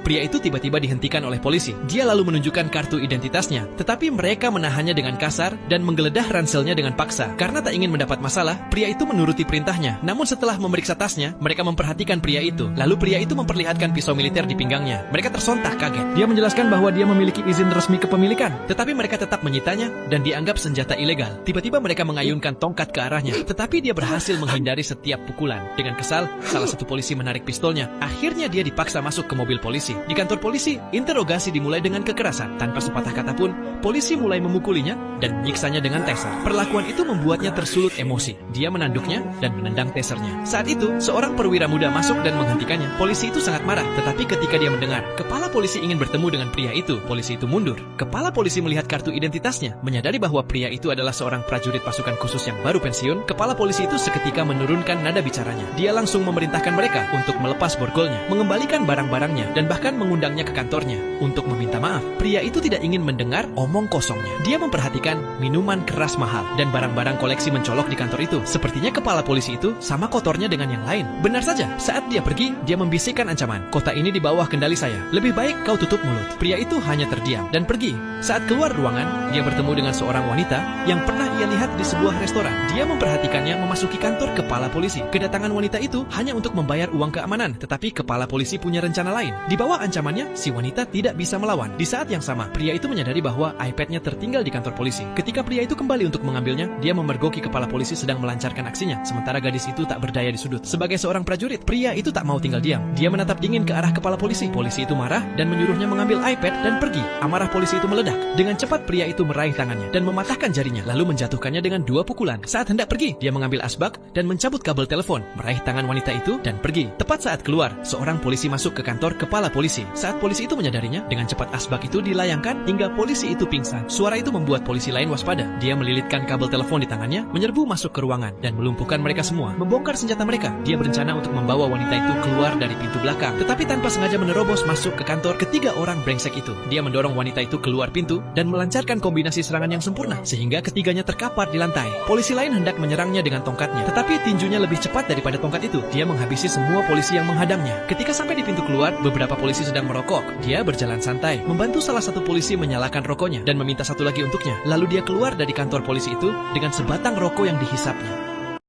Pria itu tiba-tiba dihentikan oleh polisi. Dia lalu menunjukkan kartu identitasnya, tetapi mereka menahannya dengan kasar dan menggeledah ranselnya dengan paksa. Karena tak ingin mendapat masalah, pria itu menuruti perintahnya. Namun setelah memeriksa tasnya, mereka memperhatikan pria itu. Lalu pria itu memperlihatkan pisau militer di pinggangnya. Mereka tersontak kaget. Dia menjelaskan bahwa dia memiliki izin resmi kepemilikan, tetapi mereka tetap menyitanya dan dianggap senjata ilegal. Tiba-tiba mereka mengayunkan tongkat ke arahnya, tetapi dia berhasil menghindari setiap pukulan. Dengan kesal, salah satu polisi menarik pistolnya. Akhirnya dia dipaksa masuk ke mobil polisi. Di kantor polisi, interogasi dimulai dengan kekerasan. Tanpa sepatah kata pun, polisi mulai memukulinya dan menyiksanya dengan taser. Perlakuan itu membuatnya tersulut emosi. Dia menanduknya dan menendang tasernya. Saat itu, seorang perwira muda masuk dan menghentikannya. Polisi itu sangat marah, tetapi ketika dia mendengar kepala polisi ingin bertemu dengan pria itu, polisi itu mundur. Kepala polisi melihat kartu identitasnya, menyadari bahwa pria itu adalah seorang prajurit pasukan khusus yang baru pensiun. Kepala polisi itu seketika menurunkan nada bicaranya. Dia langsung memerintahkan mereka untuk melepas borgolnya, mengembalikan barang-barangnya, dan bahkan mengundangnya ke kantornya untuk meminta maaf. Pria itu tidak ingin mendengar omong kosongnya. Dia memperhatikan minuman keras mahal dan barang-barang koleksi mencolok di kantor itu. Sepertinya kepala polisi itu sama kotornya dengan yang lain. Benar saja, saat dia pergi, dia membisikkan ancaman. Kota ini di bawah kendali saya. Lebih baik kau tutup mulut. Pria itu hanya terdiam dan pergi. Saat keluar ruangan, dia bertemu dengan seorang wanita yang pernah ia lihat di sebuah restoran. Dia memperhatikannya memasuki kantor kepala polisi. Kedatangan wanita itu hanya untuk membayar uang keamanan, tetapi kepala polisi punya rencana lain. Di bawah ancamannya, si wanita tidak bisa melawan. Di saat yang sama, pria itu menyadari bahwa iPad-nya tertinggal di kantor polisi. Ketika pria itu kembali untuk mengambilnya, dia memergoki kepala polisi sedang melancarkan aksinya, sementara gadis itu tak berdaya di sudut. Sebagai seorang prajurit, pria itu tak mau tinggal diam. Dia menatap dingin ke arah kepala polisi. Polisi itu marah dan menyuruhnya mengambil iPad dan pergi. Amarah polisi itu meledak. Dengan cepat pria itu meraih tangannya dan mematahkan jarinya, lalu menjatuhkannya dengan 2 pukulan. Saat hendak pergi, dia mengambil asbak dan mencabut kabel telepon, meraih tangan wanita itu dan pergi. Tepat saat keluar, seorang polisi masuk ke kantor kepala polisi. Saat polisi itu menyadarinya, dengan cepat asbak itu dilayangkan hingga polisi itu pingsan. Suara itu membuat polisi lain waspada. Dia melilitkan kabel telepon di tangannya, menyerbu masuk ke ruangan dan melumpuhkan mereka semua. Membongkar senjata mereka, dia berencana untuk membawa wanita itu keluar dari pintu belakang. Tetapi tanpa sengaja menerobos masuk ke kantor ketiga orang brengsek itu. Dia mendorong wanita itu keluar pintu dan melancarkan kombinasi serangan yang sempurna, sehingga ketiganya terkapar di lantai. Polisi lain hendak menyerangnya dengan tongkatnya, tetapi tinjunya lebih cepat daripada tongkat itu. Dia menghabisi semua polisi yang menghadangnya. Ketika sampai di pintu keluar, beberapa polisi sedang merokok. Dia berjalan santai, membantu salah satu polisi menyalakan rokoknya dan meminta satu lagi untuknya. Lalu dia keluar dari kantor polisi itu dengan sebatang rokok yang dihisapnya.